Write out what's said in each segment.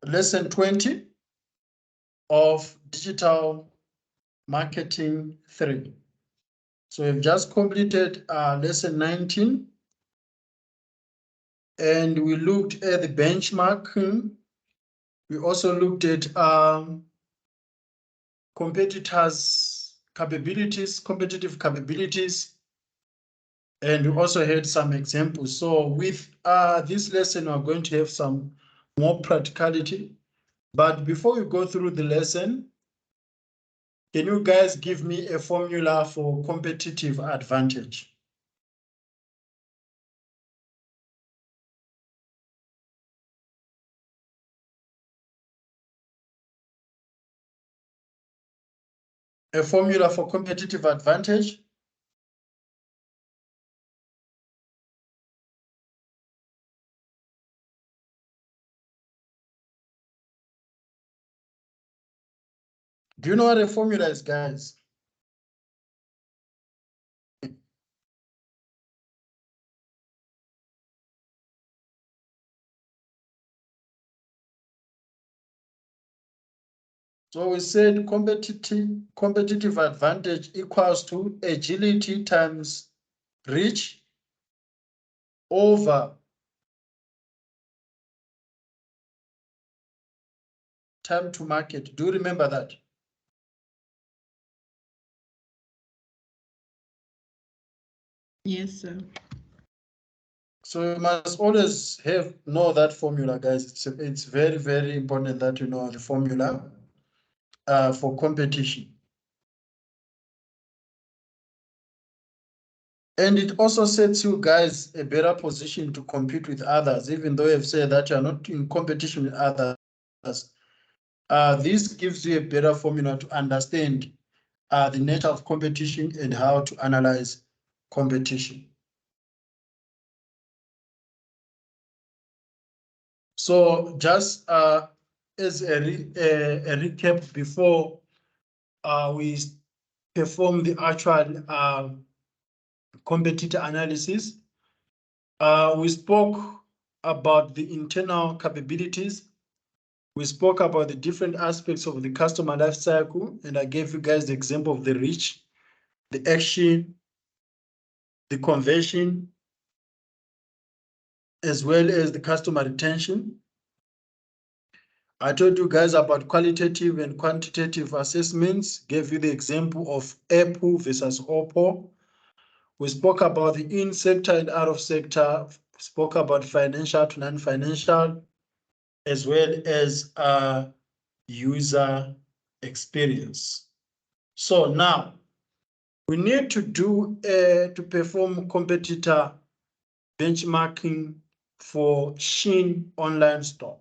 lesson 20 of digital marketing 3. So we've just completed lesson 19, and we looked at the benchmarking. We also looked at competitors' capabilities, competitive capabilities, and we also had some examples. So with this lesson, we're going to have some more practicality. But before we go through the lesson, can you guys give me a formula for competitive advantage? A formula for competitive advantage? Do you know what a formula is, guys? So we said competitive advantage equals to agility times reach over time to market. Do you remember that? Yes, sir. So you must always know that formula, guys. It's very, very important that you know the formula for competition. And it also sets you guys a better position to compete with others, even though you've said that you're not in competition with others. This gives you a better formula to understand the nature of competition and how to analyze competition. So just as a recap before we perform the actual competitor analysis, we spoke about the internal capabilities. We spoke about the different aspects of the customer life cycle, and I gave you guys the example of the reach, the action, the conversion, as well as the customer retention. I told you guys about qualitative and quantitative assessments, gave you the example of Apple versus Oppo. We spoke about the in-sector and out-of-sector, spoke about financial to non-financial, as well as user experience. So now we need to perform competitor benchmarking for Shein online store.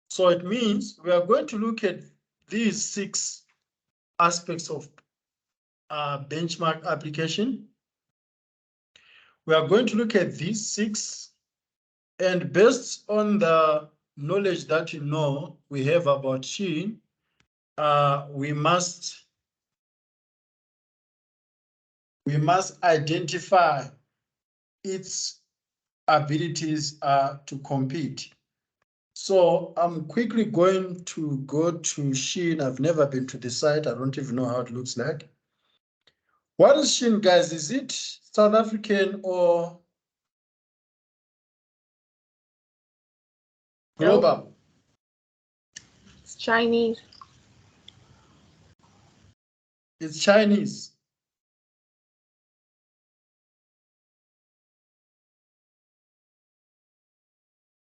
So it means we are going to look at these 6 aspects of benchmark application. We are going to look at these 6, and based on the knowledge that you know we have about Shein, we must identify its abilities to compete. So I'm quickly going to go to Shein. I've never been to the site. I don't even know how it looks like. What is Shein, guys? Is it South African or global? It's Chinese. It's Chinese.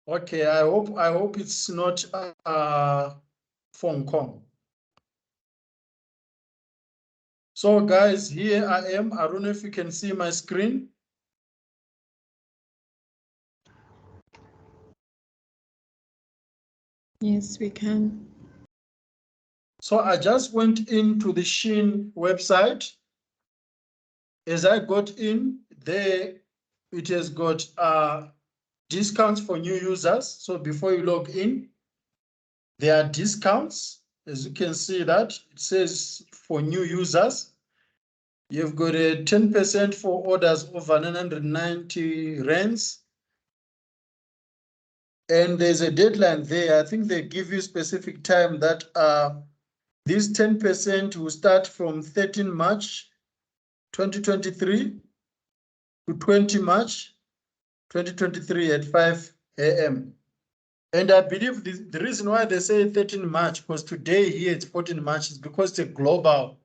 Okay, I hope it's not Hong Kong. So guys, here I am. I don't know if you can see my screen. Yes, we can. So I just went into the Shein website. As I got in there, it has got discounts for new users. So before you log in, there are discounts. As you can see that it says for new users, you've got a 10% for orders over 990 rands, And there's a deadline there. I think they give you specific time that this 10% will start from 13 March 2023 to 20 March 2023 at 5 a.m. And I believe the reason why they say 13 March, because today here it's 14 March, is because it's a global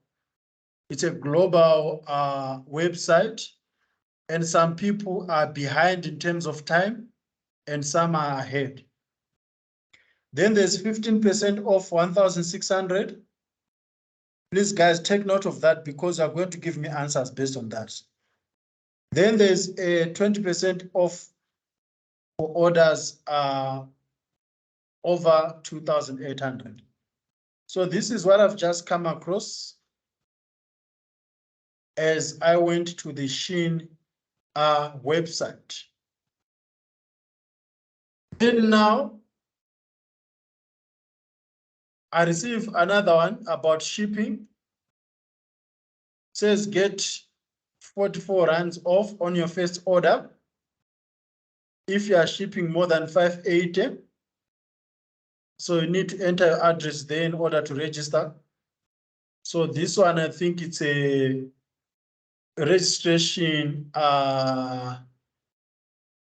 website, and some people are behind in terms of time and some are ahead. Then there's 15% off 1,600. Please, guys, take note of that because you're going to give me answers based on that. Then there's a 20% off for orders over 2,800. So this is what I've just come across as I went to the Shein website. Then now, I receive another one about shipping. It says get 44 rands off on your first order if you are shipping more than 580. So you need to enter your address there in order to register. So this one, I think it's a registration,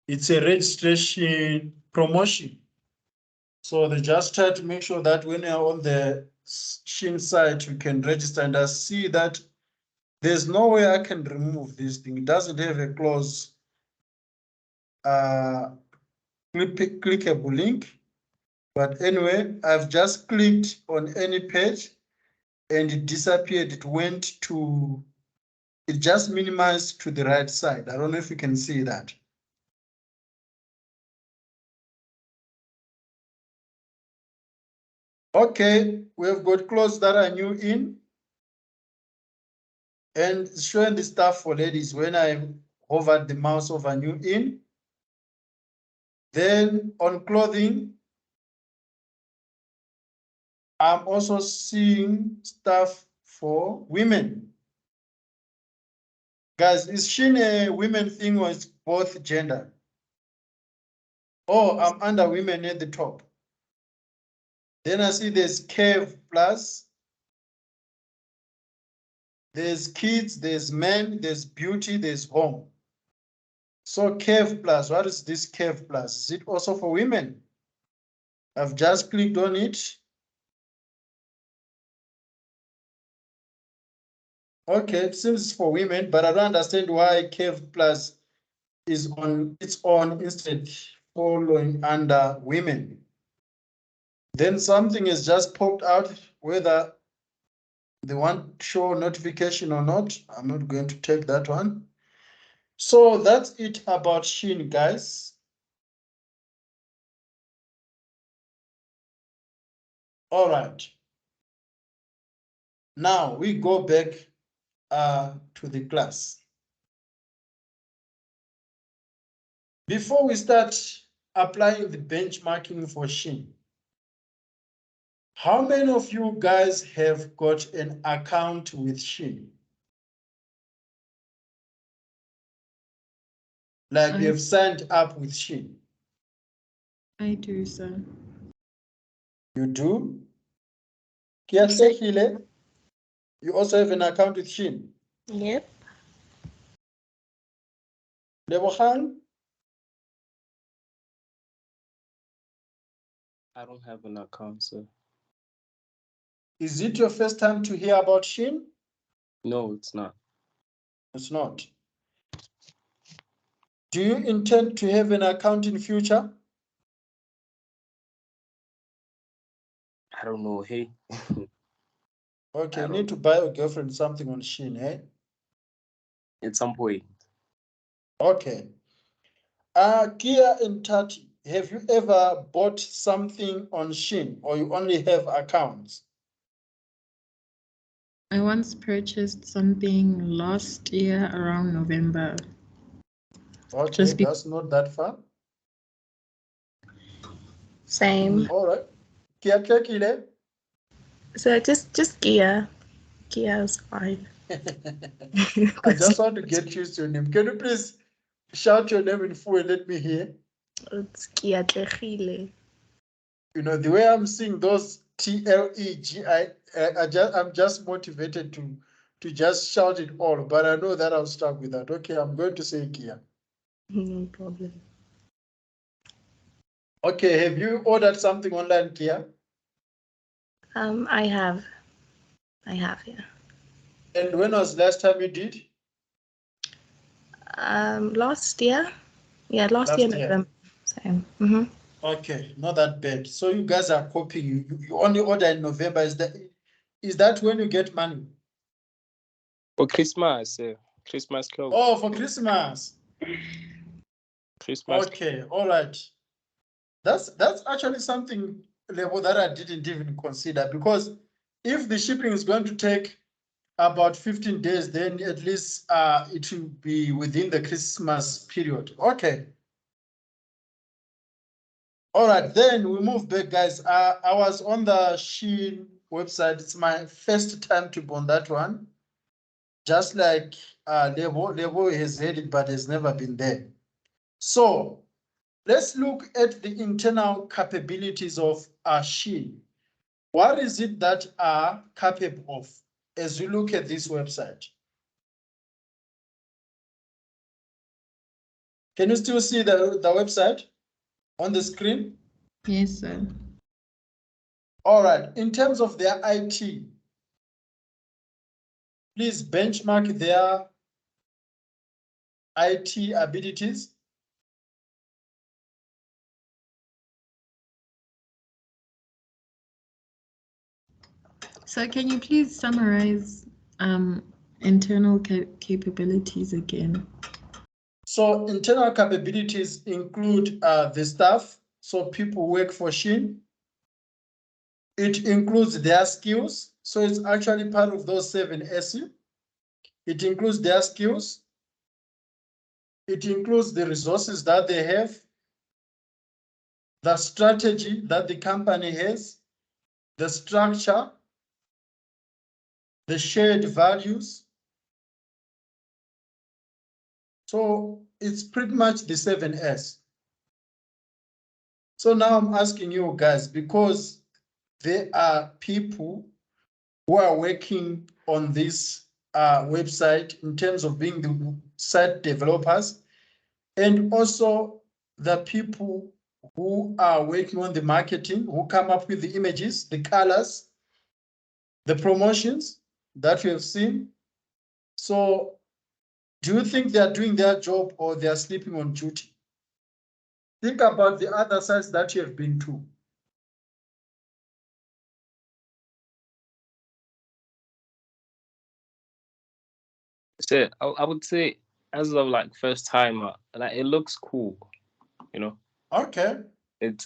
it's a registration promotion. So they just try to make sure that when you're on the Shein site, you can register. And I see that there's no way I can remove this thing. It doesn't have a close clickable link. But anyway, I've just clicked on any page and it disappeared. It went to, it just minimized to the right side. I don't know if you can see that. Okay, we've got clothes that are new in and showing the stuff for ladies when I hovered the mouse over new in. Then on clothing, I'm also seeing stuff for women. Guys, is Shein a women thing or is both gender? Oh, I'm under women at the top. Then I see there's Curve Plus. There's kids, there's men, there's beauty, there's home. So Curve Plus, what is this Curve Plus? Is it also for women? I've just clicked on it. Okay, it seems it's for women, but I don't understand why Curve Plus is on its own instead following under women. Then something has just popped out, whether they want to show notification or not. I'm not going to take that one. So that's it about Shein, guys. All right. Now we go back to the class. Before we start applying the benchmarking for Shein, how many of you guys have got an account with Shein? Like you have signed up with Shein? I do, sir. You do? Kiatekile, you also have an account with Shein? Yep. Lebogang? I don't have an account, sir. Is it your first time to hear about Shein? No, it's not. It's not. Do you intend to have an account in future? I don't know. Hey. Okay, you need to buy your girlfriend something on Shein, eh? At some point. Okay. Kia and Tati, have you ever bought something on Shein or you only have accounts? I once purchased something last year around November. Okay, that's not that far. Same. All right. Kia Kekile? So just Gia. Gia is fine. I just want to get used to your name. Can you please shout your name in full and let me hear? It's kiatlegile. You know, the way I'm seeing those TLEGI, I'm just motivated to just shout it all, but I know that I'm stuck with that. Okay, I'm going to say Kia. No problem. Okay, have you ordered something online, Kia? I have, yeah. And when was the last time you did? Last year. Yeah, last year November. Same. Okay, not that bad. So you guys are copying. You only order in November. Is that when you get money? For Christmas, Christmas clothes. Oh, for Christmas. Christmas. Okay, all right. That's actually something level that I didn't even consider, because if the shipping is going to take about 15 days, then at least it will be within the Christmas period. Okay. All right, then we move back, guys. I was on the Shein website. It's my first time to be on that one. Just like Levo has had it, but has never been there. So let's look at the internal capabilities of Shein. What is it that are capable of as you look at this website? Can you still see the website on the screen? Yes, sir. All right, in terms of their IT, please benchmark their IT abilities. So can you please summarize internal capabilities again? So internal capabilities include the staff, so people who work for Shein. It includes their skills, so it's actually part of those 7 S. It includes their skills. It includes the resources that they have, the strategy that the company has, the structure, the shared values. So it's pretty much the 7 S. So now I'm asking you guys, because there are people who are working on this website in terms of being the site developers, and also the people who are working on the marketing, who come up with the images, the colors, the promotions that we have seen. So do you think they are doing their job or they are sleeping on duty? Think about the other sites that you have been to. So I would say, as of like first time, like it looks cool, you know. Okay. It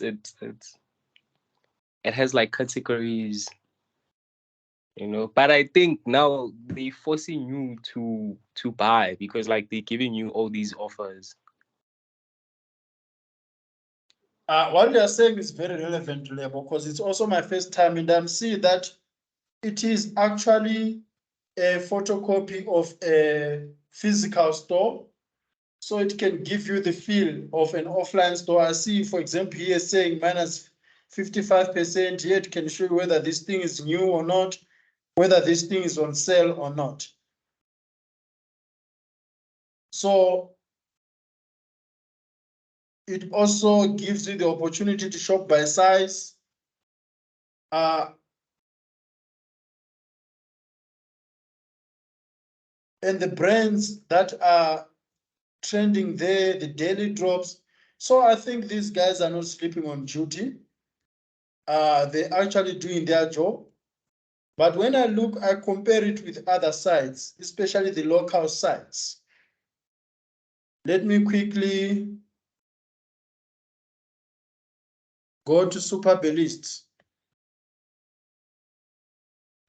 has like categories, you know. But I think now they forcing you to buy, because like they're giving you all these offers. What you are saying is very relevant to Lebo, because it's also my first time, and I'm seeing that it is actually a photocopy of a physical store. So it can give you the feel of an offline store. I see, for example, here saying minus 55%. Here it can show you whether this thing is new or not, whether this thing is on sale or not. So it also gives you the opportunity to shop by size. And the brands that are trending there, the daily drops. So I think these guys are not sleeping on duty. They're actually doing their job. But when I compare it with other sites, especially the local sites. Let me quickly go to Superbalist.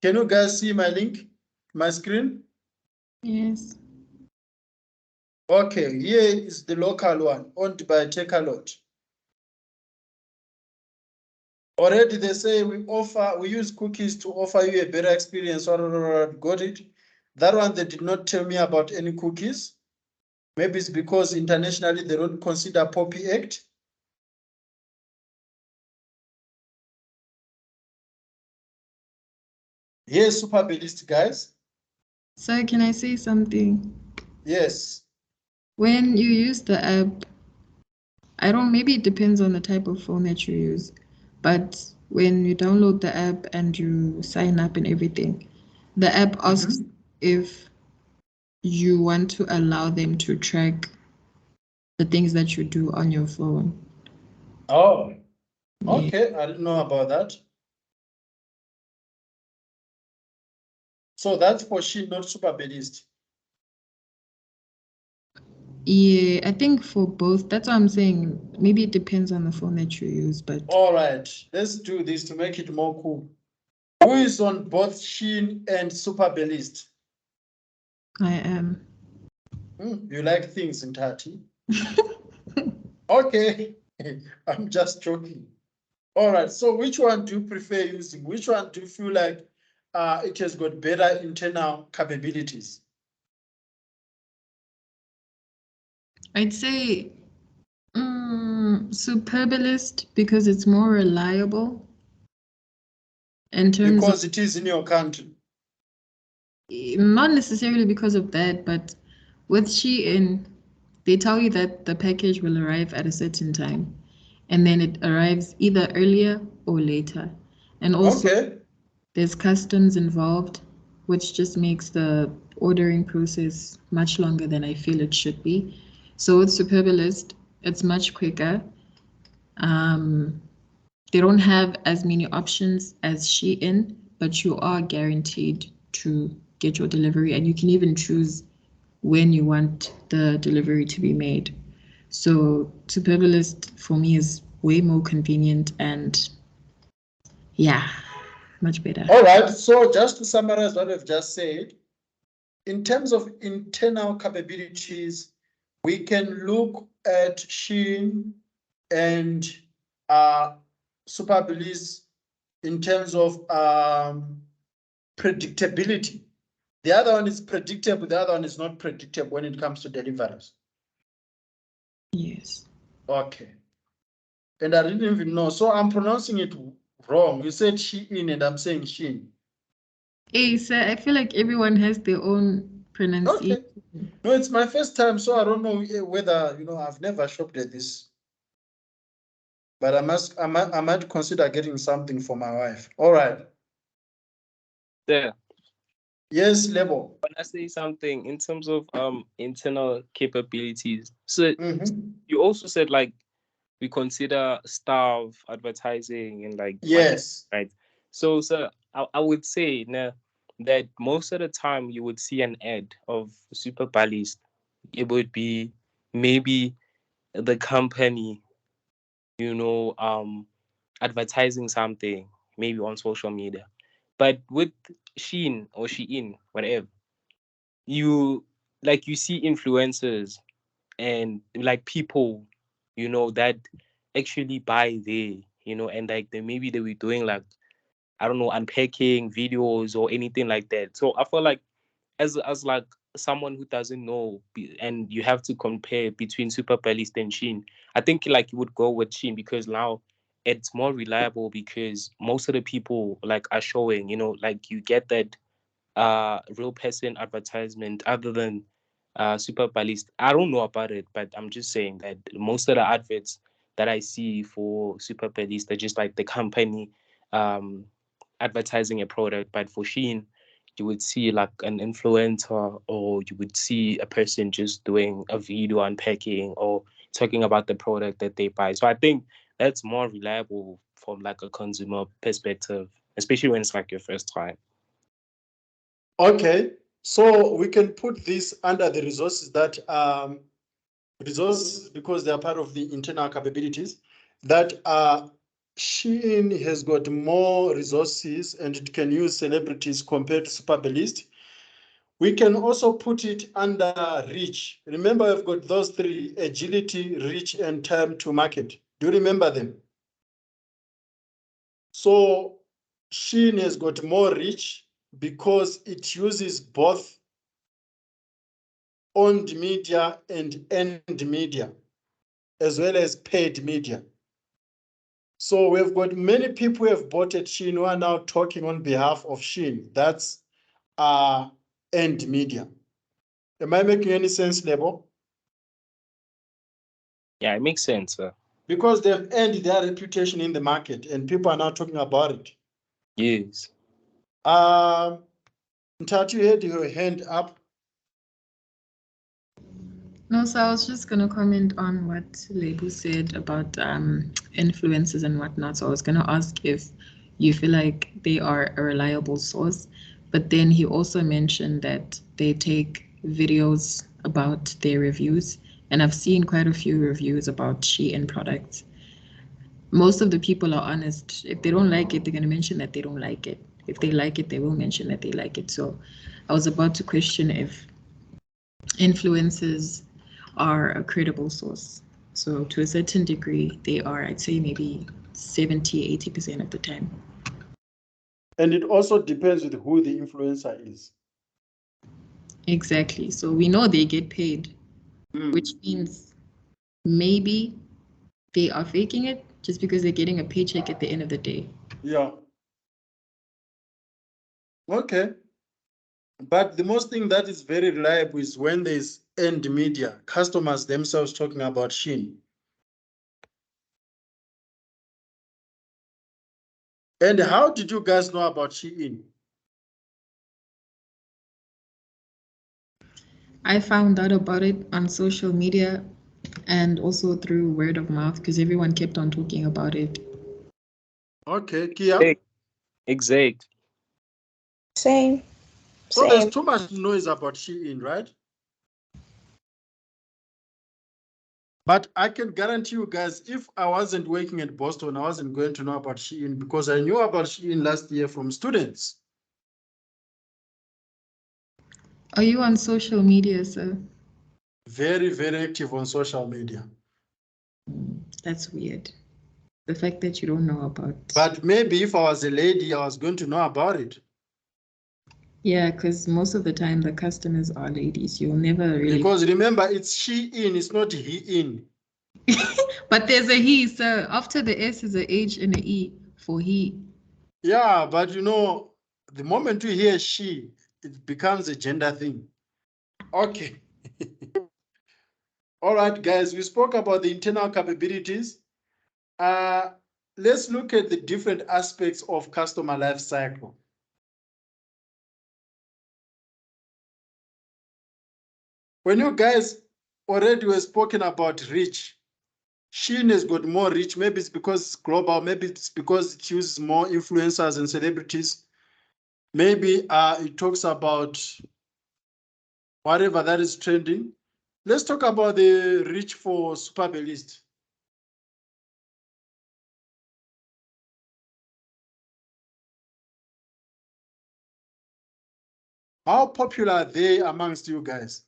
Can you guys see my link, my screen? Yes. Okay, here is the local one owned by Takealot. Already they say we use cookies to offer you a better experience. Got it? That one, they did not tell me about any cookies. Maybe it's because internationally they don't consider POPI Act. Yes, Superbalist, guys. So can I say something? Yes. When you use the app, I don't, maybe it depends on the type of phone that you use, but when you download the app and you sign up and everything, the app asks if you want to allow them to track the things that you do on your phone. Oh, Yeah. okay. I didn't know about that. So that's for she, not Superbalist. Yeah, I think for both, that's what I'm saying. Maybe it depends on the phone that you use, but All right, let's do this to make it more cool. Who is on both Sheen and Superbalist? I am. You like things in Tati? Okay, I'm just joking. All right, so which one do you prefer using? Which one do you feel like it has got better internal capabilities? I'd say Superbalist because it's more reliable in terms of Because it is in your country. not necessarily because of that, but with Shein, they tell you that the package will arrive at a certain time, and then it arrives either earlier or later. And also, Okay. there's customs involved, which just makes the ordering process much longer than I feel it should be. So with Superbalist, it's much quicker. Um, they don't have as many options as Shein, but you are guaranteed to get your delivery, and you can even choose when you want the delivery to be made. So Superbalist for me is way more convenient and yeah, much better. All right, so just to summarize what I've just said, in terms of internal capabilities, we can look at Sheen and Superbalist in terms of predictability. The other one is predictable, the other one is not predictable when it comes to deliveries. Yes. Okay. And I didn't even know. So I'm pronouncing it wrong. You said Shein and I'm saying Sheen. Hey, sir, I feel like everyone has their own pronunciation. Okay. No, it's my first time, so I don't know whether, I've never shopped at this. But I might consider getting something for my wife. All right. Yeah. Yes, Lebo. When I say something in terms of internal capabilities, so Mhm. you also said like we consider staff advertising and like marketing, Yes. right? So I would say now that most of the time you would see an ad of Super Balist. It would be maybe the company, advertising something, maybe on social media. But with Sheen or Shein, whatever, you you see influencers and like people, that actually buy there, and like they were doing like, I don't know, unpacking videos or anything like that. So I feel like as like someone who doesn't know and you have to compare between Super Balist and Sheen, I think like you would go with Sheen because now it's more reliable because most of the people like are showing, like you get that real person advertisement other than Super Balist. I don't know about it, but I'm just saying that most of the adverts that I see for Super Balist are just like the company um, advertising a product. But for Sheen, you would see like an influencer or you would see a person just doing a video unpacking or talking about the product that they buy. So I think that's more reliable from like a consumer perspective, especially when it's like your first time. Okay. So we can put this under the resources because they are part of the internal capabilities that Shein has got more resources and it can use celebrities compared to Superbalist. We can also put it under reach. Remember, we've got those three: agility, reach, and time to market. Do you remember them? So Shein has got more reach because it uses both owned media and earned media, as well as paid media. So we've got many people who have bought at Shein who are now talking on behalf of Shein. That's end media. Am I making any sense, Lebo? Yeah, it makes sense, sir. Because they've earned their reputation in the market and people are now talking about it. Yes. Ntatu, you had your hand up. No, so I was just going to comment on what Lebu said about influencers and whatnot. So I was going to ask if you feel like they are a reliable source. But then he also mentioned that they take videos about their reviews. And I've seen quite a few reviews about Shein products. Most of the people are honest. If they don't like it, they're going to mention that they don't like it. If they like it, they will mention that they like it. So I was about to question if influencers are a credible source. So to a certain degree, they are, I'd say maybe 70, 80% of the time. And it also depends with who the influencer is. Exactly. So we know they get paid, which means maybe they are faking it just because they're getting a paycheck at the end of the day. Yeah. Okay. But the most thing that is very reliable is when there's end media, customers themselves talking about Shein. And how did you guys know about Shein? I found out about it on social media and also through word of mouth because everyone kept on talking about it. Okay, Kia. Exact. Same. So there's Same. too much noise about Shein, right? But I can guarantee you guys, if I wasn't working at Boston, I wasn't going to know about Shein because I knew about Shein last year from students. Are you on social media, sir? Very, very active on social media. That's weird. The fact that you don't know about. But maybe if I was a lady, I was going to know about it. Yeah, because most of the time the customers are ladies. You'll never really. Because remember, it's Shein, it's not he in. But there's a he, sir. After the S is a H and a E for he. Yeah, but you know, the moment you hear she, it becomes a gender thing. Okay. All right, guys, we spoke about the internal capabilities. Let's look at the different aspects of customer life cycle. When you guys already were spoken about reach, Shein has got more reach. Maybe it's because it's global. Maybe it's because it uses more influencers and celebrities. Maybe it talks about whatever that is trending. Let's talk about the reach for Superbalist. How popular are they amongst you guys?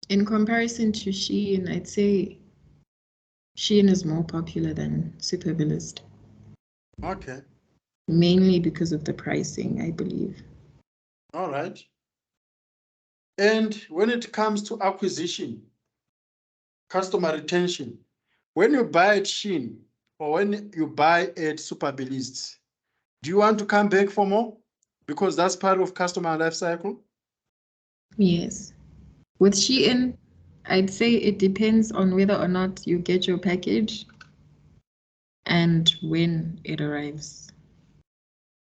In comparison to Shein, I'd say Shein is more popular than Superbalist. Okay. Mainly because of the pricing, I believe. All right. And when it comes to acquisition, customer retention, when you buy at Shein or when you buy at Superbalist, do you want to come back for more? Because that's part of customer life cycle. Yes. With Shein, I'd say it depends on whether or not you get your package and when it arrives.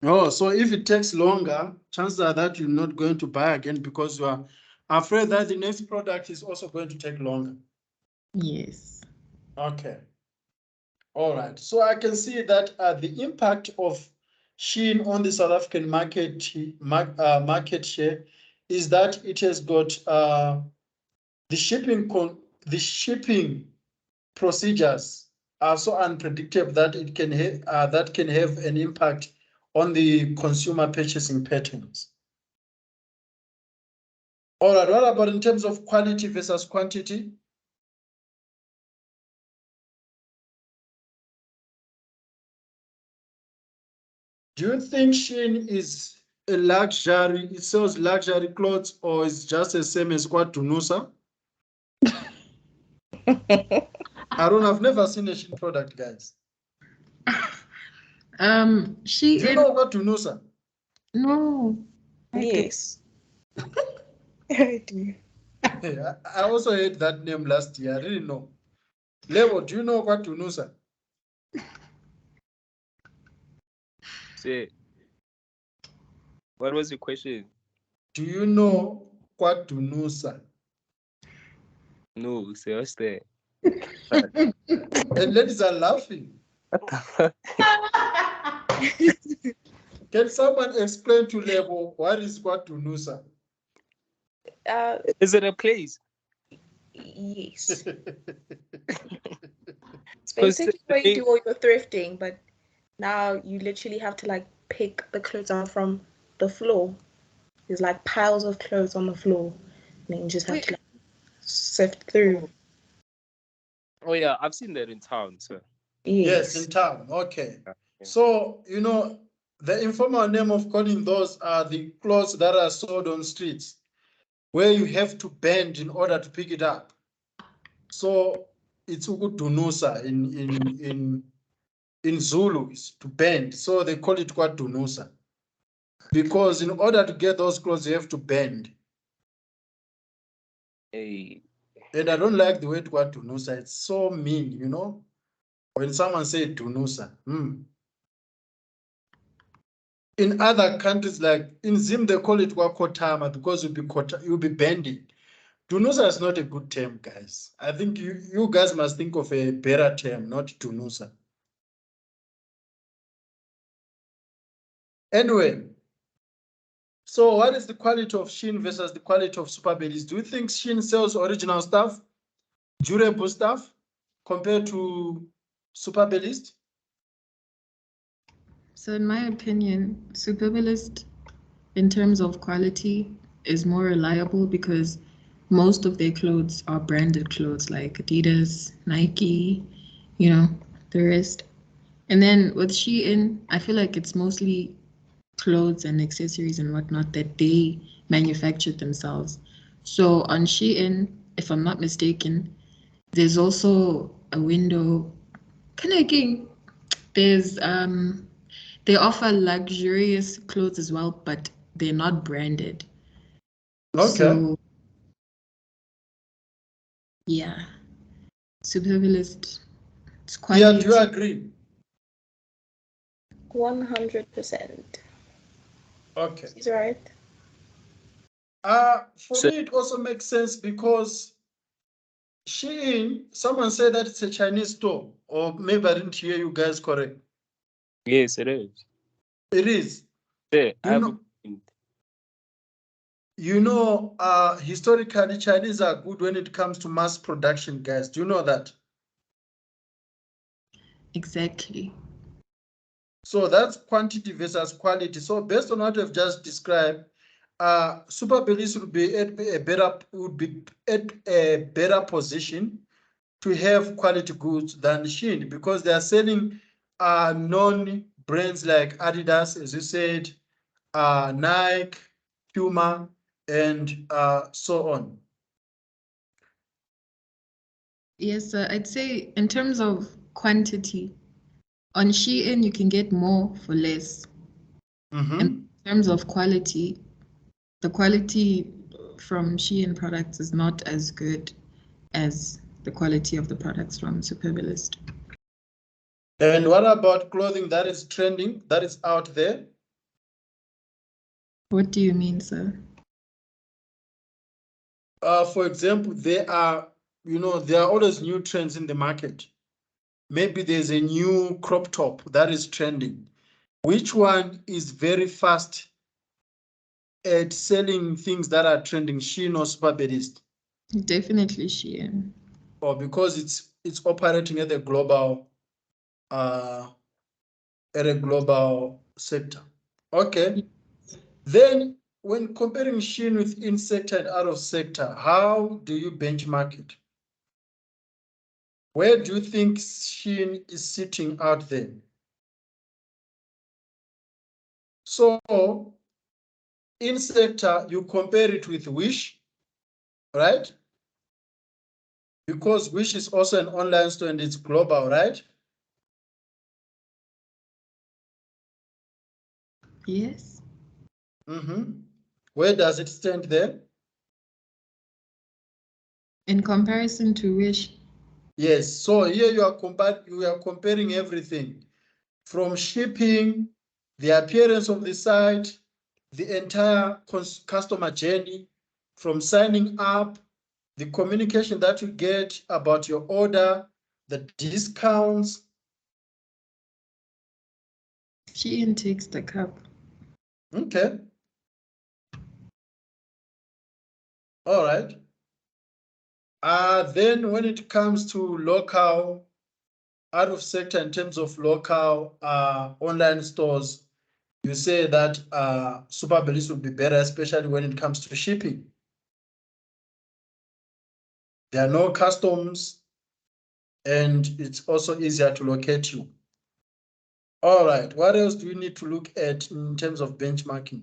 Oh, so if it takes longer, chances are that you're not going to buy again because you are afraid that the next product is also going to take longer. Yes. Okay. All right. So I can see that the impact of Shein on the South African market share is that it has got the shipping procedures are so unpredictable that it can have an impact on the consumer purchasing patterns. All right. What about in terms of quality versus quantity? Do you think Shein is a it sells luxury clothes, or is just the same as what Dunusa? Aaron, I've never seen a Shein product, guys. Do you Shein, know what Tunusa? no. Yes. I do. Hey, I also heard that name last year. I didn't know. Levo, do you know what Tunusa? Say, what was your question? Do you know what Tunusa? No, say what's that? And ladies are laughing. What the fuck? Can someone explain to Levo what is what Tunusa? Is it a place? Yes. It's 'Cause basically the where you name- do all your thrifting, but now you literally have to like pick the clothes up from the floor. There's like piles of clothes on the floor, and then you just have to like sift through. Oh yeah, I've seen that in town, so Yes, Yes. in town. Okay. yeah. So, you know, the informal name of calling those are the clothes that are sold on streets where you have to bend in order to pick it up. So it's ukudunusa in Zulu, is to bend. So they call it kwadunusa. Because in order to get those clothes, you have to bend. Hey, And I don't like the word kwadunusa. It's so mean, you know. When someone say dunusa. In other countries, like in Zim, they call it wakotama because you'll be bending. Dunusa is not a good term, guys. I think you guys must think of a better term, not Dunusa. Anyway, so what is the quality of Shein versus the quality of Superbellies? Do you think Shein sells original stuff, durable stuff, compared to Superbellies? So in my opinion, Superbalist, in terms of quality, is more reliable because most of their clothes are branded clothes like Adidas, Nike, you know, the rest. And then with Shein, I feel like it's mostly clothes and accessories and whatnot that they manufactured themselves. So on Shein, if I'm not mistaken, there's also a window. There's they offer luxurious clothes as well, but they're not branded. Okay. So yeah, Superbalist. It's Yeah, quality. do you agree? 100%. Okay. She's right. For so me, it also makes sense because Shein, someone said that it's a Chinese store, or maybe I didn't hear you guys correct. yes, it is. It is. Yeah, I You have a know, point. historically, Chinese are good when it comes to mass production, guys. Do you know that? Exactly. So that's quantity versus quality. So based on what I've just described, Superbellies would be at a better position to have quality goods than Shein because they are selling known brands like Adidas, as you said, Nike, Puma, and so on. Yes, I'd say in terms of quantity, on Shein you can get more for less. Mm-hmm. In terms of quality, the quality from Shein products is not as good as the quality of the products from Superbalist. And what about clothing that is trending, that is out there? What do you mean, sir? For example, there are always new trends in the market. Maybe there's a new crop top that is trending. Which one is very fast at selling things that are trending, Shein or Superbellies? Definitely Shein. Or because it's operating at a global sector. Okay. Then when comparing Shein with in sector and out of sector, how do you benchmark it? Where do you think Shein is sitting out there? So in sector, you compare it with Wish, right? Because Wish is also an online store and it's global, right? Yes. Where does it stand there? In comparison to Wish. Yes, so here you are comparing everything from shipping, the appearance of the site, the entire customer journey, from signing up, the communication that you get about your order, the discounts. Shein takes the cup. Okay. All right. Then when it comes to local, out of sector in terms of local online stores, you say that Superbalist would be better, especially when it comes to shipping. There are no customs and it's also easier to locate you. All right, what else do we need to look at in terms of benchmarking?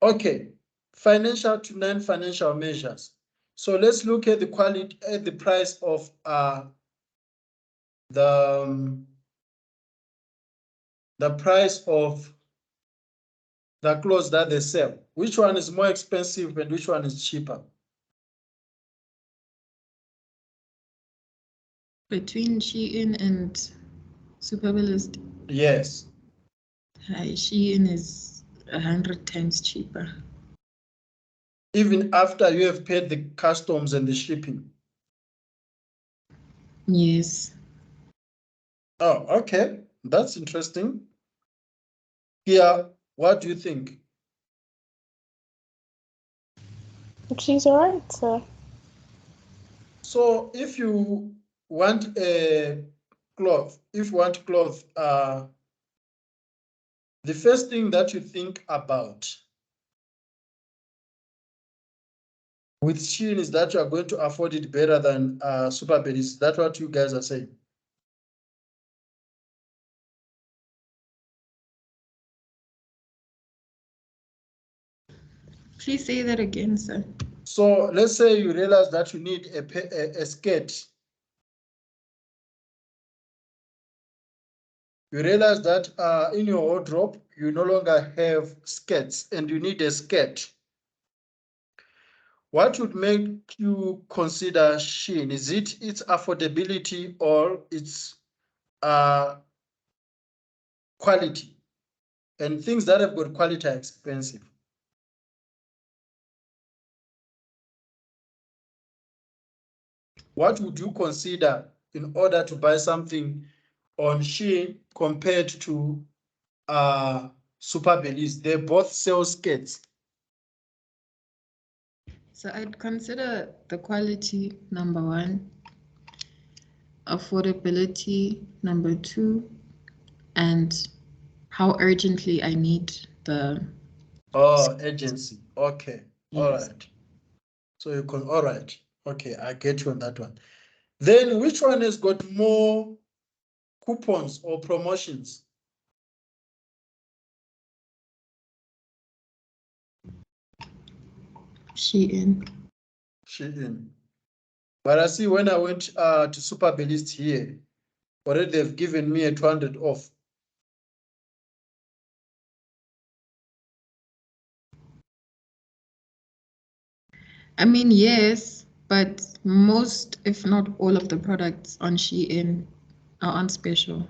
Okay, financial to non-financial measures. So let's look at the quality, at the price of the price of the clothes that they sell. Which one is more expensive and which one is cheaper? Between Shein and Superbalist. Yes. Shein is 100 times cheaper. Even after you have paid the customs and the shipping? Yes. Oh, okay. That's interesting. Here, what do you think? She's alright, sir. So if you want a cloth, the first thing that you think about with Shein is that you are going to afford it better than Superbet. Is that what you guys are saying? Please say that again, sir. So let's say you realize that you need a skirt. You realize that in your wardrobe, you no longer have skirts and you need a skirt. What would make you consider Shein? Is it its affordability or its quality? And things that have got quality are expensive. What would you consider in order to buy something on Shein compared to Superbalist? They both sell skirts. So I'd consider the quality number one, affordability number two, and how urgently I need the Agency. Okay. All right. So you can, all right. Okay, I get you on that one. Then which one has got more coupons or promotions? Shein. Shein. But I see when I went to Superbalist here, already they've given me a 200 off. I mean, yes, but most, if not all of the products on Shein are on special.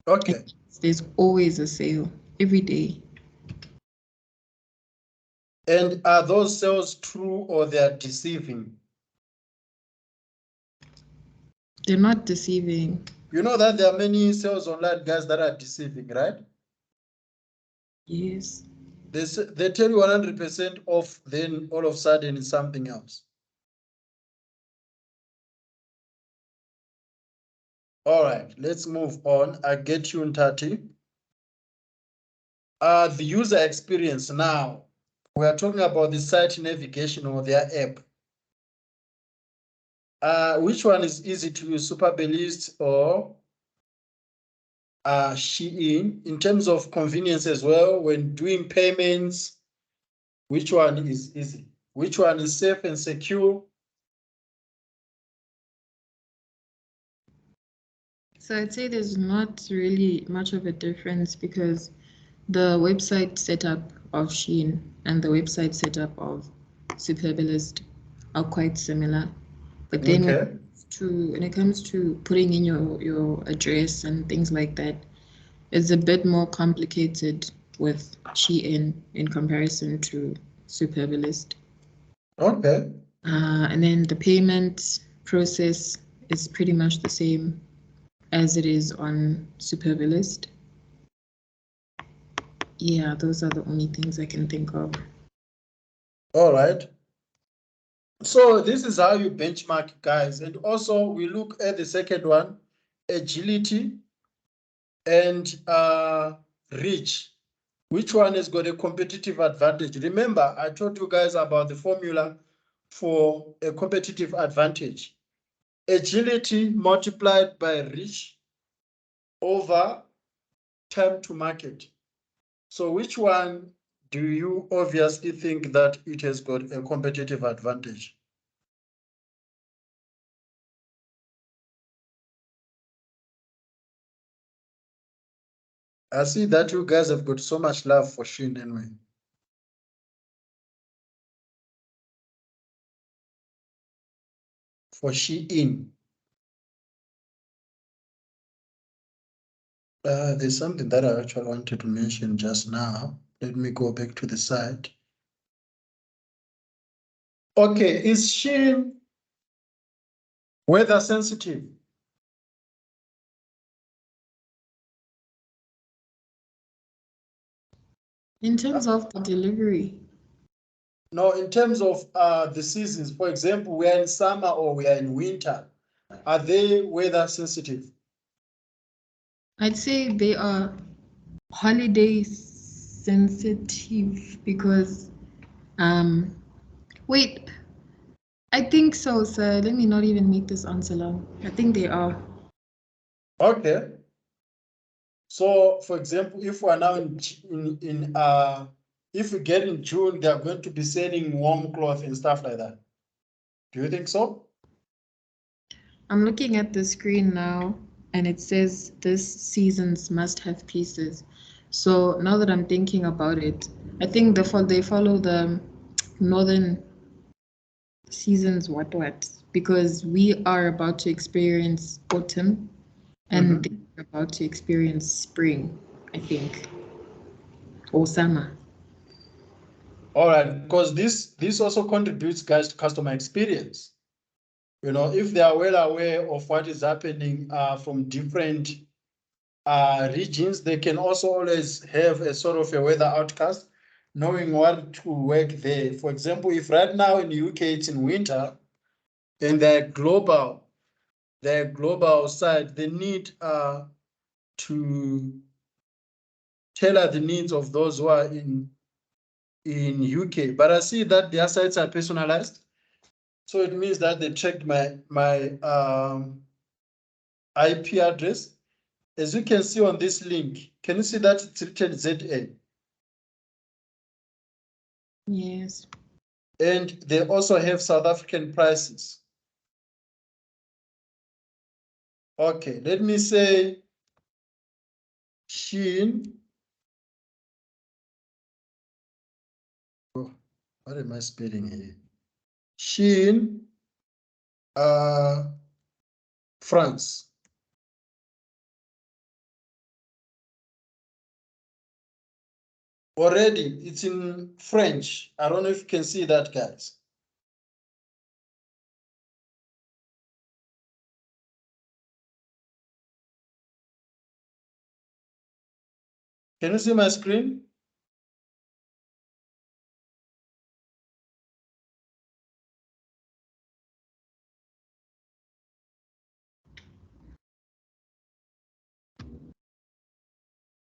Okay. There's always a sale every day. And are those sales true or they are deceiving? They're not deceiving. You know that there are many sales online guys that are deceiving, right? Yes. They tell you 100% off, then all of a sudden it's something else. All right, let's move on. I get you, Ntati. The user experience now. We are talking about the site navigation or their app. Which one is easy to use, Superbalist or Shein? In terms of convenience as well, when doing payments, which one is easy? Which one is safe and secure? So I'd say there's not really much of a difference because the website setup of Shein and the website setup of Superbalist are quite similar. But then Okay. when it comes to putting in your address and things like that, it's a bit more complicated with Shein in comparison to Superbalist. Okay. And then the payment process is pretty much the same as it is on Superbalist. Yeah, those are the only things I can think of. All right. So this is how you benchmark, guys. And also we look at the second one, agility and reach. Which one has got a competitive advantage? Remember, I told you guys about the formula for a competitive advantage. Agility multiplied by reach over time to market. So which one do you obviously think that it has got a competitive advantage? I see that you guys have got so much love for Shein anyway. For Shein. There's something that I actually wanted to mention just now. Let me go back to the site. Okay, is Shein weather sensitive? In terms of the delivery, No, in terms of the seasons, for example, we are in summer or we are in winter. Are they weather sensitive? I'd say they are holiday sensitive because wait, I think so, sir. Let me not even make this answer long. I think they are. Okay. So, for example, if we are now if we get in June, they are going to be selling warm cloth and stuff like that. Do you think so? I'm looking at the screen now and it says this season's must-have pieces. So now that I'm thinking about it, I think they follow the northern seasons what because we are about to experience autumn and they're about to experience spring, I think, or summer. All right, because this also contributes, guys, to customer experience. You know, if they are well aware of what is happening from different regions, they can also always have a sort of a weather outcast, knowing what to work there. For example, if right now in the UK it's in winter and they're global side, they need to tailor the needs of those who are in UK. But I see that their sites are personalized. So it means that they checked my IP address. As you can see on this link, can you see that it's written ZA? Yes. And they also have South African prices. Okay, let me say Shein. Oh, what am I spelling here? Shein, France. Already, it's in French. I don't know if you can see that, guys. Can you see my screen?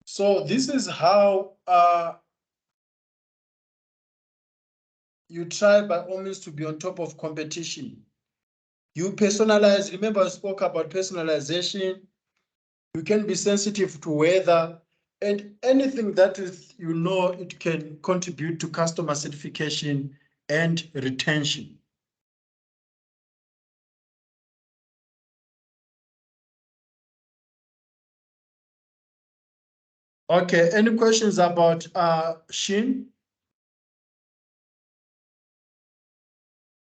So this is how you try by all means to be on top of competition. You personalize. Remember, I spoke about personalization. You can be sensitive to weather and anything that is, it can contribute to customer certification and retention. Okay, any questions about Shin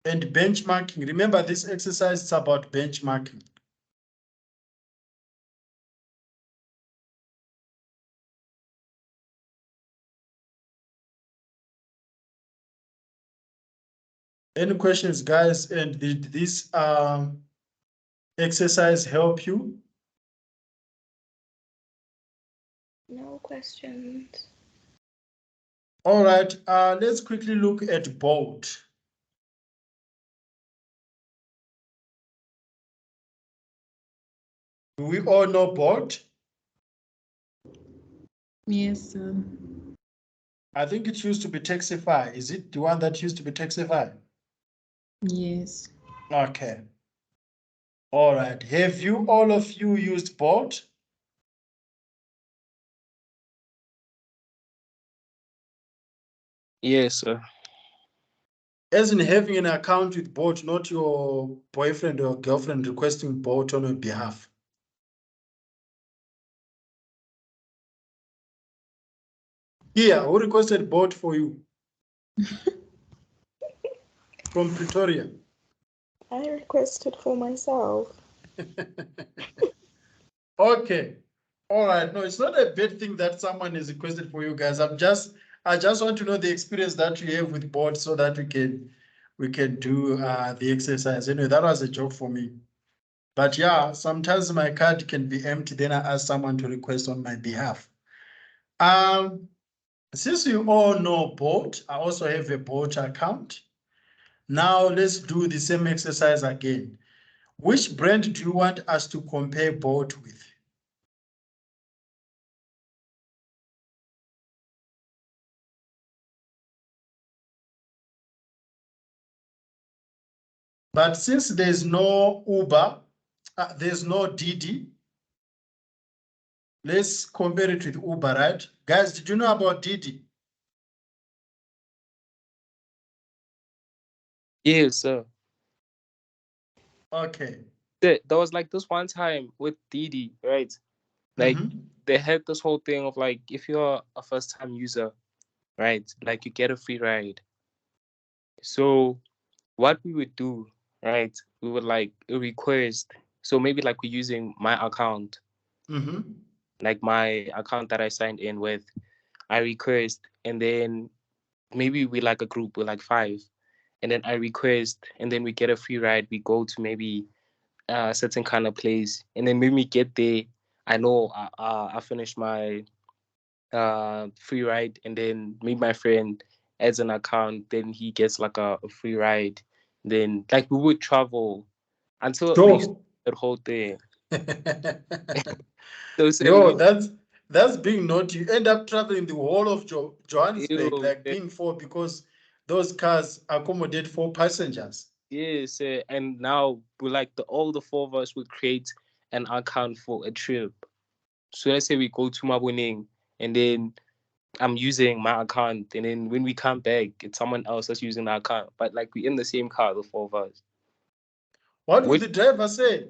and benchmarking? Remember, this exercise is about benchmarking. Any questions, guys? And did this exercise help you? No questions. All right, let's quickly look at boat. Do we all know boat? Yes, sir. I think it used to be Taxify. Is it the one that used to be Taxify? Yes. Okay. All right. Have you, all of you, used boat? Yes, sir. As in having an account with boat, not your boyfriend or girlfriend requesting boat on your behalf. Here, who requested boat for you? From Pretoria. I requested for myself. Okay. All right. No, it's not a bad thing that someone has requested for you guys. I just want to know the experience that you have with boat so that we can do the exercise. Anyway, that was a joke for me. But yeah, sometimes my card can be empty. Then I ask someone to request on my behalf. Since you all know boat, I also have a boat account. Now let's do the same exercise again. Which brand do you want us to compare boat with? But since there's no Uber, there's no Didi, let's compare it with Uber, right? Guys, did you know about Didi? Yes, sir. Okay. There was like this one time with Didi, right? Like they had this whole thing of like if you're a first time user, right? Like you get a free ride. So what we would do, right? We would like request. So maybe like we're using my account, like my account that I signed in with. I request, and then maybe we like a group with like 5, and then I request, and then we get a free ride. We go to maybe a certain kind of place, and then when we get there, I know I finished my free ride, and then maybe my friend adds an account, then he gets like a free ride. Then like we would travel until they Sure. that whole thing. So say Yo, we that's being naughty. You end up traveling the whole of Johannesburg, ew, like being 4, because those cars accommodate 4 passengers. yes, and now we like all the 4 of us would create an account for a trip. So let's say we go to Mabuning, and then I'm using my account, and then when we come back, it's someone else that's using the account. But like we in the same car, the 4 of us. What would Which the driver say?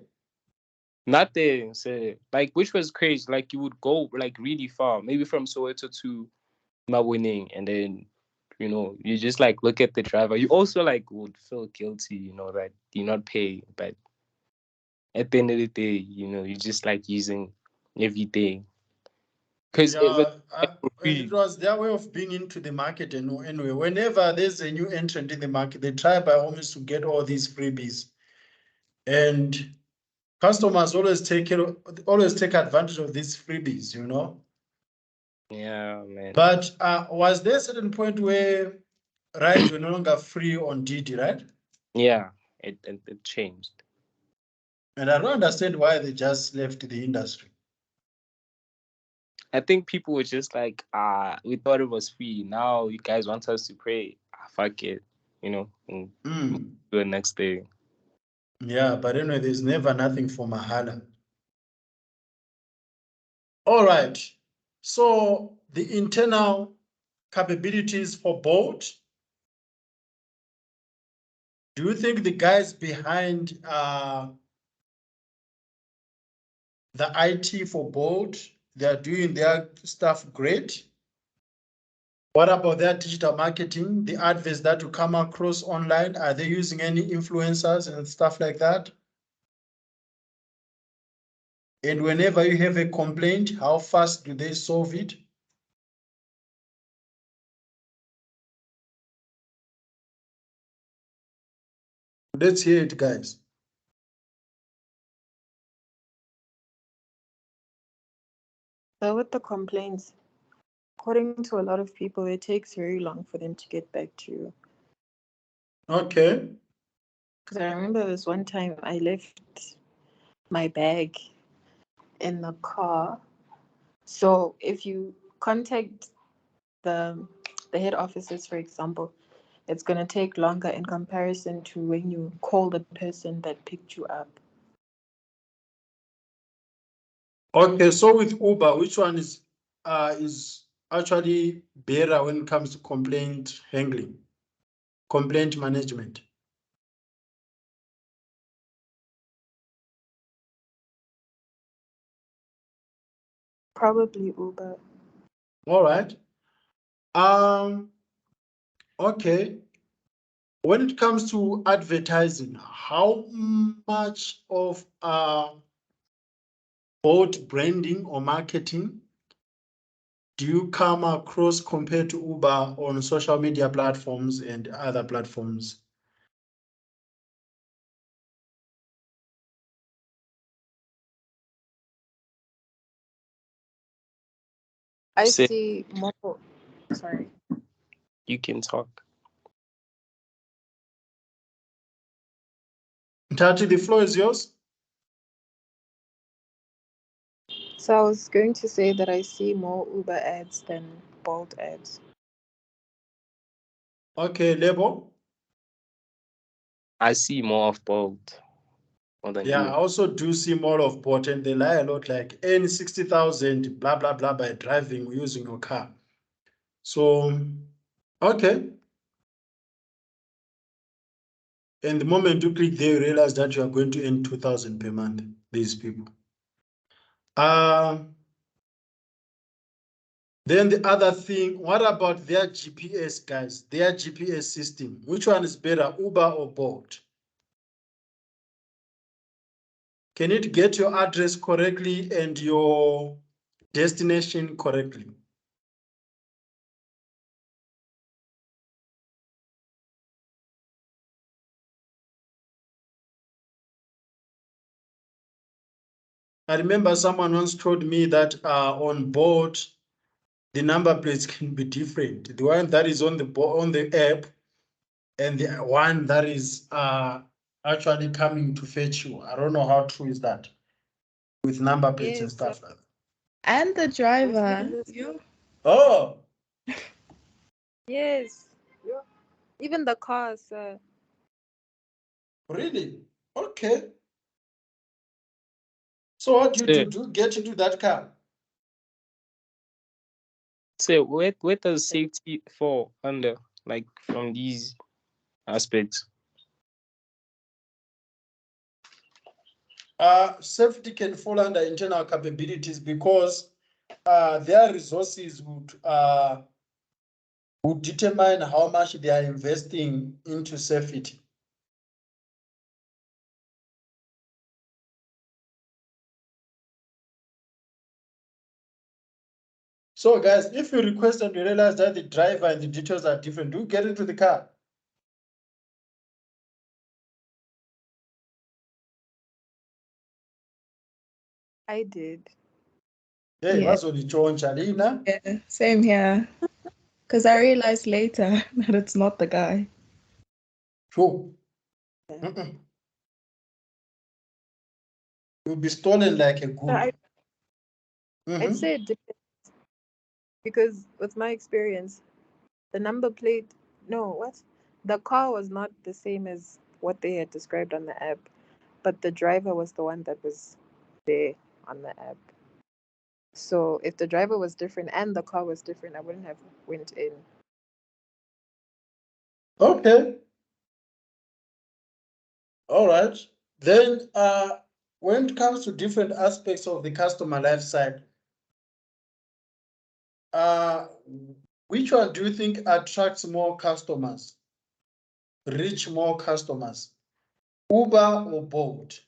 nothing, so like which was crazy. Like you would go like really far, maybe from Soweto to Mabuning, and then you just like look at the driver. You also like would feel guilty, that you're not paying, but at the end of the day, you just like using everything because it was Yeah, like for it free. was their way of being into the market. And anyway, whenever there's a new entrant in the market, they try by all means to get all these freebies. And customers always take advantage of these freebies, Yeah, man. But was there a certain point where rides were no longer free on Didi, right? Yeah, it changed. And I don't understand why they just left the industry. I think people were just like, we thought it was free. Now you guys want us to pray. Fuck it, and do the next day. Yeah, but anyway, there's never nothing for Mahala. All right. So the internal capabilities for both. Do you think the guys behind the IT for both, They are doing their stuff great. What about their digital marketing? The adverts that you come across online, are they using any influencers and stuff like that? And whenever you have a complaint, how fast do they solve it? Let's hear it, guys. So with the complaints, according to a lot of people, it takes very long for them to get back to you. Okay. Because I remember this one time I left my bag in the car. So if you contact the head offices, for example, it's going to take longer in comparison to when you call the person that picked you up. Okay, so with Uber, which one is actually better when it comes to complaint handling, complaint management? Probably Uber. All right. Okay. When it comes to advertising, how much of both branding or marketing do you come across compared to Uber on social media platforms and other platforms? I Say see more. Sorry. you can talk. Tati, the floor is yours. So I was going to say that I see more Uber ads than Bolt ads. Okay, Lebo. I see more of both. More than Yeah, I you. also do see more of bot, and they lie a lot, like earn 60,000, blah, blah, blah, by driving or using your car. So, okay. And the moment you click there, you realize that you are going to earn 2,000 per month, these people. Then the other thing, what about their GPS, guys? Their GPS system. Which one is better, Uber or Bolt? Can it get your address correctly and your destination correctly? I remember someone once told me that on board, the number plates can be different. The one that is on the app and the one that is actually coming to fetch you. I don't know how true is that with number plates and Yes, stuff like that. And the driver. Oh, yes. Even the cars. really? Okay. So what do you Say, do to get into that car? where does safety fall under, like from these aspects? Safety can fall under internal capabilities because their resources would determine how much they are investing into safety. So guys, if you request and you realize that the driver and the details are different, do get into the car. I did. Hey, Yeah. what's on the chon Chalina? Yeah, same here. Because I realized later that it's not the guy. Sure. You'll be stolen like a So good. I'd say it depends because with my experience, the number plate, no, what? The car was not the same as what they had described on the app, but the driver was the one that was there on the app. So if the driver was different and the car was different, I wouldn't have went in. Okay. All right. Then when it comes to different aspects of the customer life cycle, which one do you think attracts more customers, reach more customers, Uber or Bolt?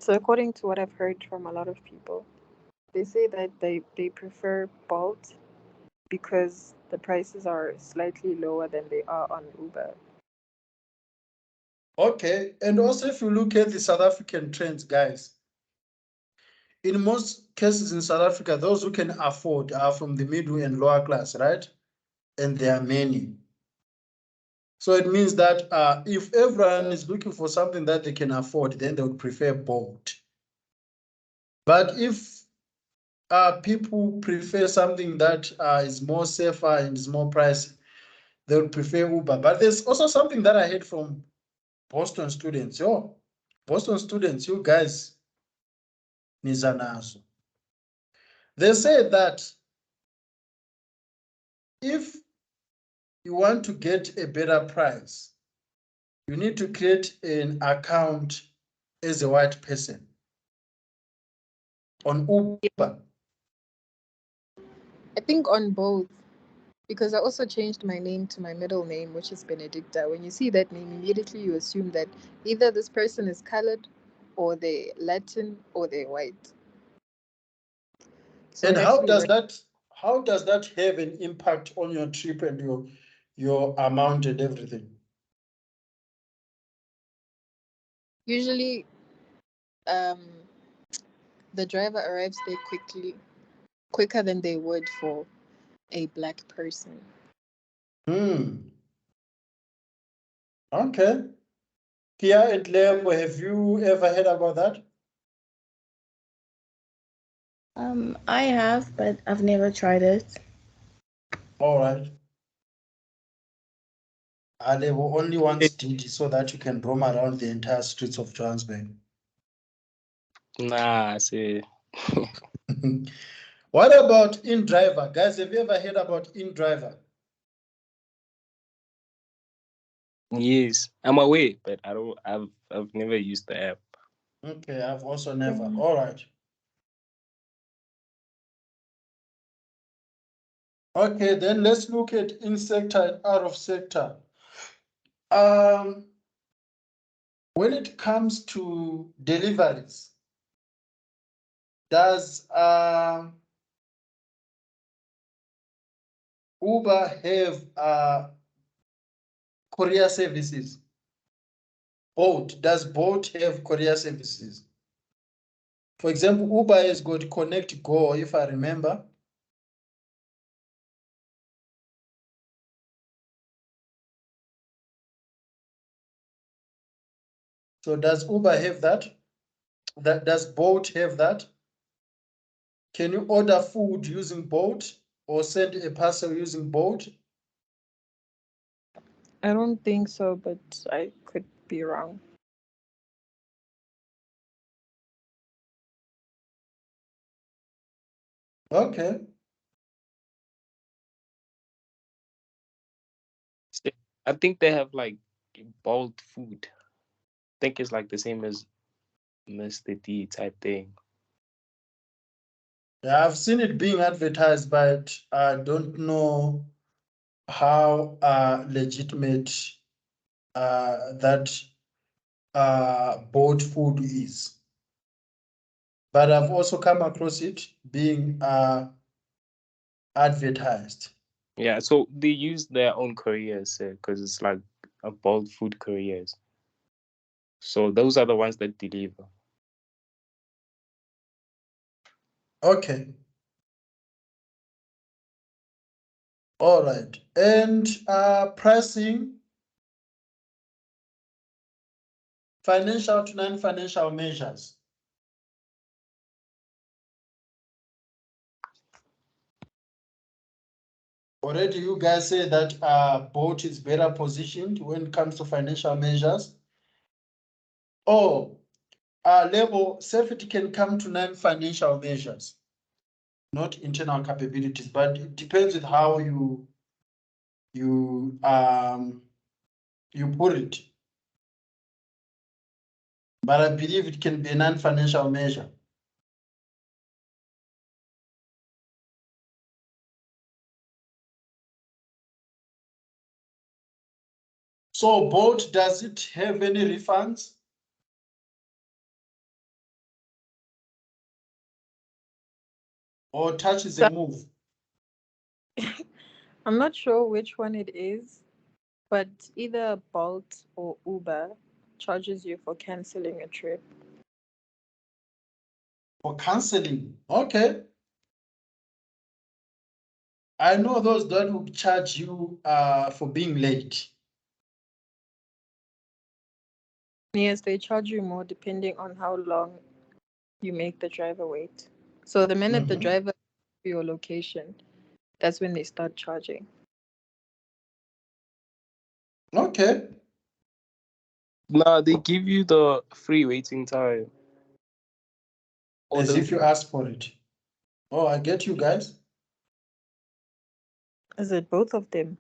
So according to what I've heard from a lot of people, they say that they prefer Bolt because the prices are slightly lower than they are on Uber. Okay, and also if you look at the South African trends, guys, in most cases in South Africa, those who can afford are from the middle and lower class, right? And there are many. So it means that if everyone is looking for something that they can afford, then they would prefer Bolt. But if people prefer something that is more safer and is more pricey, they would prefer Uber. But there's also something that I heard from Boston students. Yo, Boston students, you guys, nizanazo. They say that if you want to get a better price, you need to create an account as a white person on Uber. I think on both, because I also changed my name to my middle name, which is Benedicta. When you see that name, immediately you assume that either this person is colored, or they're Latin, or they're white. So And it how actually does that have an impact on your trip and your amount and everything? usually the driver arrives there quicker than they would for a black person. Okay. Kia and Lebo, have you ever heard about that? I have, but I've never tried it. All right. Lebo only wants duty so that you can roam around the entire streets of Johannesburg. Nah, see. What about InDriver? Guys, have you ever heard about InDriver? Yes, I'm aware, but I don't. I've never used the app. Okay, I've also never. All right. Okay, then let's look at in sector and out of sector. When it comes to deliveries, does Uber have courier services? Does Bolt have courier services? For example, Uber has got Connect Go, if I remember. So does Uber have that? Does Bolt have that? Can you order food using Bolt or send a parcel using Bolt? I don't think so, but I could be wrong. Okay. I think they have like bold food. I think it's like the same as Mr. D type thing. Yeah, I've seen it being advertised, but I don't know how legitimate that Bolt food is. But I've also come across it being advertised. Yeah, so they use their own couriers because it's like a bold food couriers. So those are the ones that deliver. Okay. All right. And pricing, financial to non-financial measures. Already you guys say that Bolt is better positioned when it comes to financial measures. Oh, level safety can come to non-financial measures, not internal capabilities, but it depends with how you you put it. But I believe it can be a non-financial measure. So Bolt, does it have any refunds? Or touch is a move? I'm not sure which one it is, but either Bolt or Uber charges you for canceling a trip. For canceling, okay. I know those that will charge you for being late. Yes, they charge you more depending on how long you make the driver wait. So the minute the driver to your location, that's when they start charging. Okay. Nah, they give you the free waiting time. As if you ask for it. Oh, I get you guys. Is it both of them?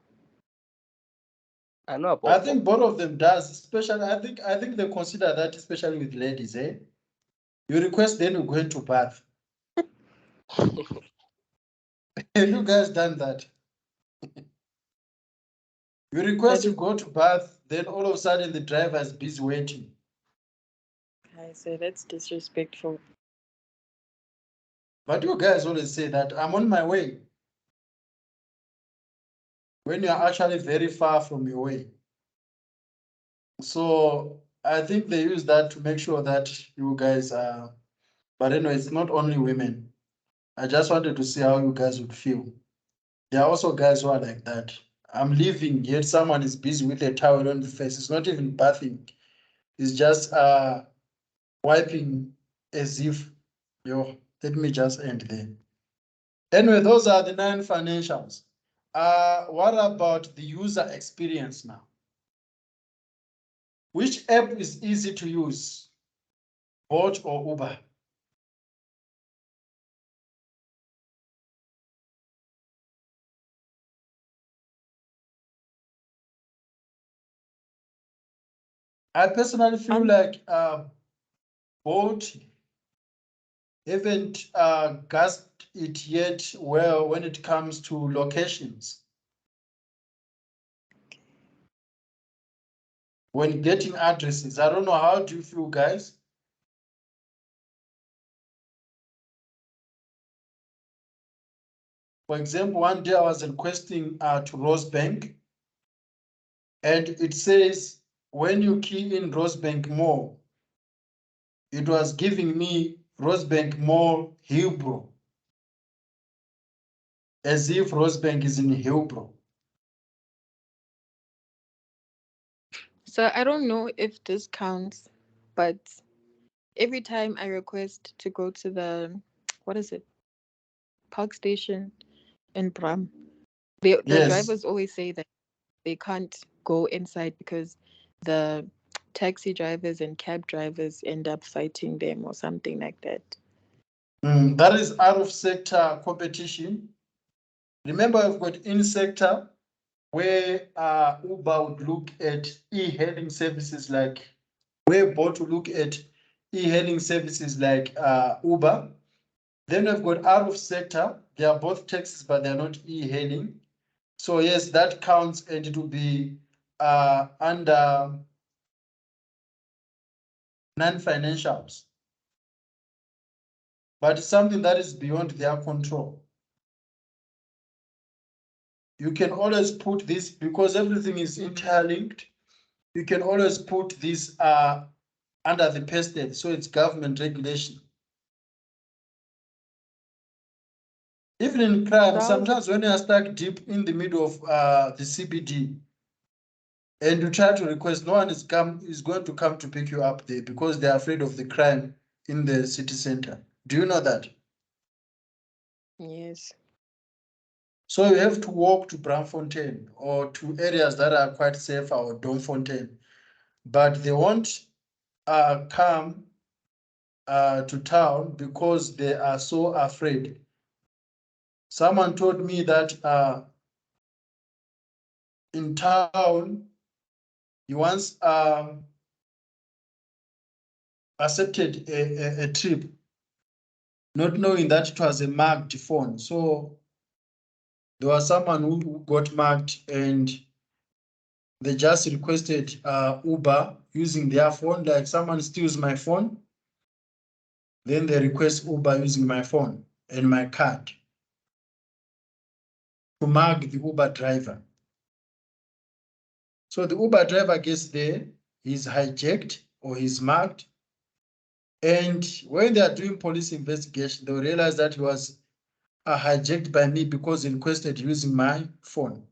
I know about I think both of them does, especially I think they consider that, especially with ladies, eh? You request, then you go into bath. Have you guys done that? You request to go to bath, then all of a sudden the driver is busy waiting. I say that's disrespectful. But you guys always say that I'm on my way, when you are actually very far from your way. So I think they use that to make sure that you guys are, but anyway, it's not only women. I just wanted to see how you guys would feel. There are also guys who are like that. I'm leaving, yet someone is busy with a towel on the face. It's not even bathing. It's just wiping as if, let me just end there. Anyway, those are the 9 financials. What about the user experience now? Which app is easy to use? Bolt or Uber? I personally feel like Bolt haven't grasped it yet well when it comes to locations. When getting addresses, I don't know, how do you feel, guys? For example, one day I was requesting to Rosebank, and it says when you key in Rosebank Mall, it was giving me Rosebank Mall, Hillbrow, as if Rosebank is in Hillbrow. So I don't know if this counts, but every time I request to go to the, what is it, park station in Bram, the drivers always say that they can't go inside because the taxi drivers and cab drivers end up fighting them or something like that. That is out of sector competition. Remember, we've got in sector where Uber would look at e-hailing services like, where Bolt would look at e-hailing services like Uber. Then we've got out of sector. They are both taxis, but they're not e-hailing. So yes, that counts, and it will be under non-financials. But it's something that is beyond their control. You can always put this, because everything is interlinked, you can always put this under the pestet, so it's government regulation. Even in crime, sometimes when you are stuck deep in the middle of the CBD and you try to request, no one is going to come to pick you up there because they're afraid of the crime in the city center. Do you know that? Yes. So you have to walk to Braamfontein or to areas that are quite safer, or Domfontein, but they won't come to town because they are so afraid. Someone told me that in town, he once accepted a trip, not knowing that it was a marked phone. So there was someone who got marked, and they just requested Uber using their phone. Like someone steals my phone, then they request Uber using my phone and my card to mark the Uber driver. So the Uber driver gets there, he's hijacked or he's marked. And when they are doing police investigation, they'll realize that he was hijacked by me because he requested using my phone.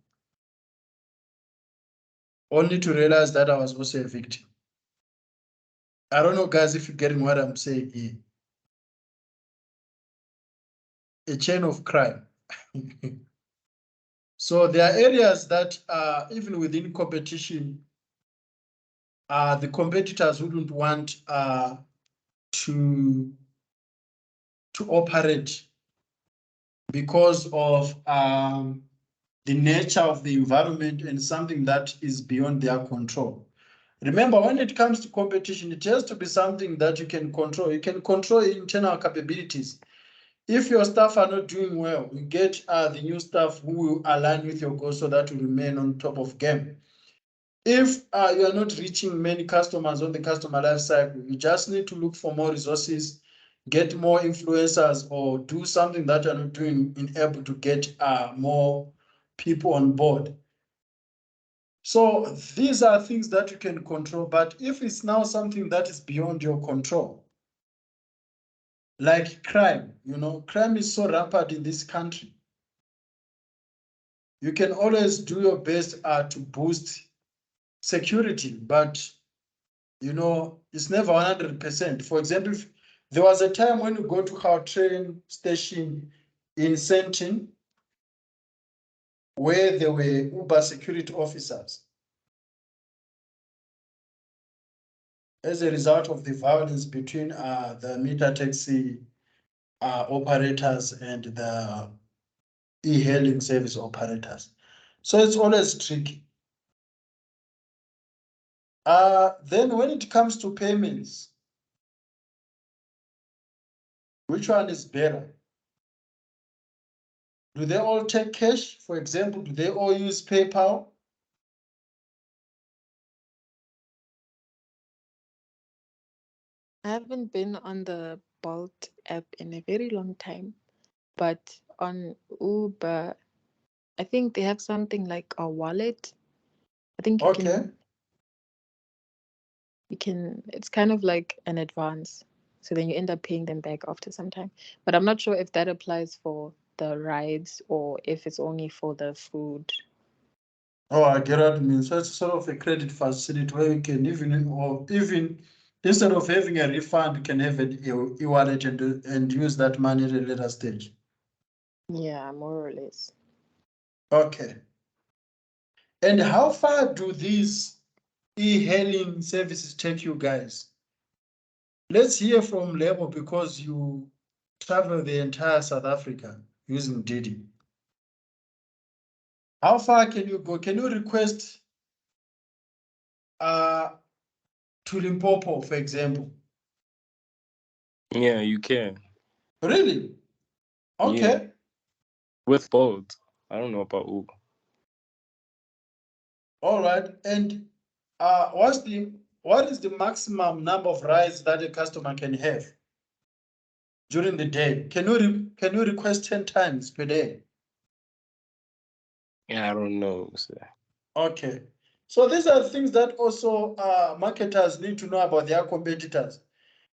Only to realize that I was also a victim. I don't know, guys, if you're getting what I'm saying here. A chain of crime. So there are areas that even within competition, the competitors wouldn't want to operate because of the nature of the environment and something that is beyond their control. Remember, when it comes to competition, it has to be something that you can control. You can control internal capabilities. If your staff are not doing well, you get the new staff who will align with your goals so that you remain on top of game. If you are not reaching many customers on the customer life cycle, you just need to look for more resources, get more influencers, or do something that you're not doing in able to get more people on board. So these are things that you can control, but if it's now something that is beyond your control, like crime, crime is so rampant in this country. You can always do your best to boost security, but it's never 100%. For example, if there was a time when you go to our train station in Sentin where there were Uber security officers as a result of the violence between the meter taxi operators and the e-hailing service operators. So it's always tricky. Then when it comes to payments, which one is better? Do they all take cash? For example, do they all use PayPal? I haven't been on the Bolt app in a very long time, but on Uber, I think they have something like a wallet. I think Okay. it's kind of like an advance. So then you end up paying them back after some time. But I'm not sure if that applies for the rides or if it's only for the food. Oh, I get what you mean. So it's sort of a credit facility where you can even instead of having a refund, you can have an e-wallet and use that money at a later stage. Yeah, more or less. Okay. And how far do these e-hailing services take you guys? Let's hear from Lebo because you travel the entire South Africa using Didi. How far can you go? Can you request to Limpopo, for example? Yeah, you can. Really? Okay. Yeah. With Bolt. I don't know about Uber. All right. And what is the maximum number of rides that a customer can have during the day? Can you request 10 times per day? Yeah, I don't know. So. Okay. So these are things that also marketers need to know about their competitors,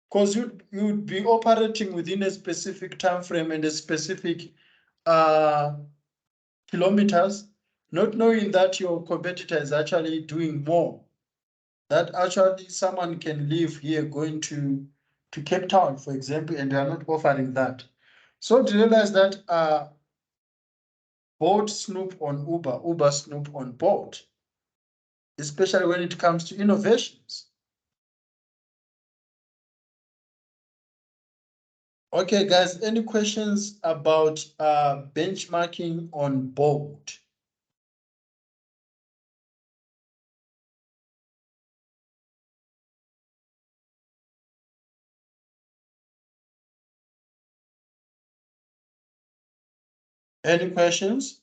because you'd be operating within a specific time frame and a specific kilometers, not knowing that your competitor is actually doing more. That actually someone can live here going to Cape Town, for example, and they are not offering that. So to realize that Bolt snoop on Uber, Uber snoop on Bolt, especially when it comes to innovations. Okay, guys, any questions about benchmarking on Bolt? Any questions?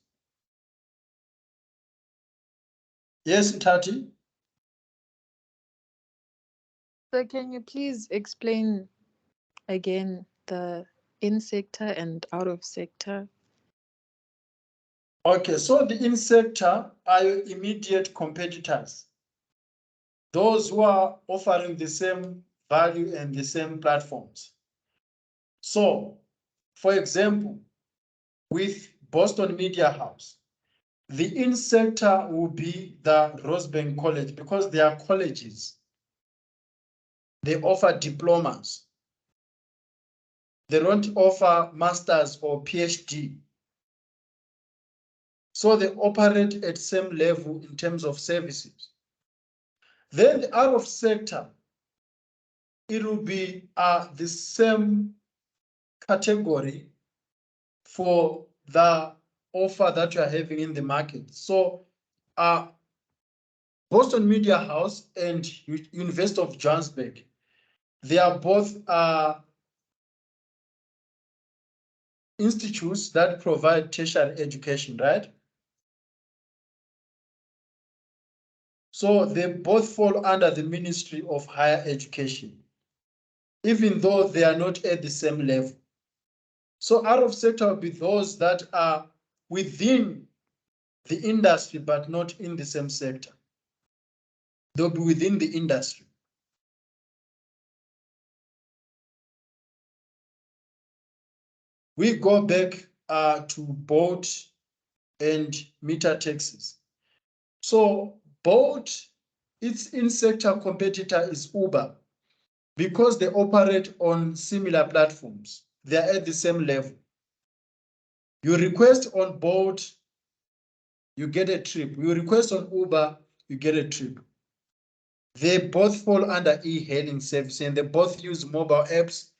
Yes, Tati? So can you please explain again the in sector and out of sector? Okay, so the in sector are your immediate competitors. Those who are offering the same value and the same platforms. So, for example, with Boston Media House, the in sector will be the Rosebank College because they are colleges. They offer diplomas. They don't offer masters or PhD. So they operate at same level in terms of services. Then the out of sector, it will be the same category for the offer that you are having in the market. So Boston Media House and University of Johannesburg, they are both institutes that provide tertiary education, right? So they both fall under the Ministry of Higher Education, even though they are not at the same level. So out of sector will be those that are within the industry, but not in the same sector. They'll be within the industry. We go back to boat and meter taxis. So boat, its in-sector competitor is Uber because they operate on similar platforms. They are at the same level. You request on boat, you get a trip. You request on Uber, you get a trip. They both fall under e-hailing service and they both use mobile apps.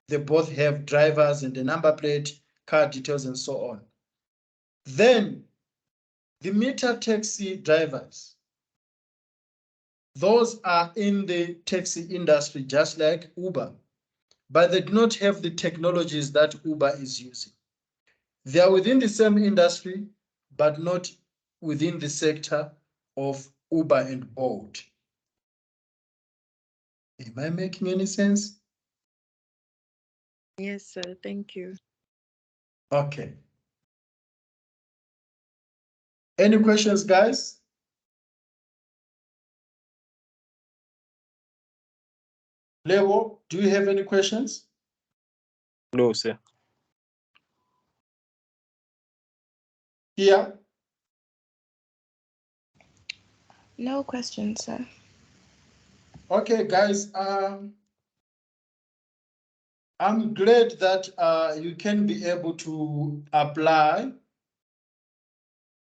They both have drivers and the number plate, car details, and so on. Then the meter taxi drivers, those are in the taxi industry just like Uber, but they do not have the technologies that Uber is using. They are within the same industry, but not within the sector of Uber and Bolt. Am I making any sense? Yes, sir. Thank you. Okay. Any questions, guys? Leo, do you have any questions? No, sir. Here? No questions, sir. Okay, guys. I'm glad that you can be able to apply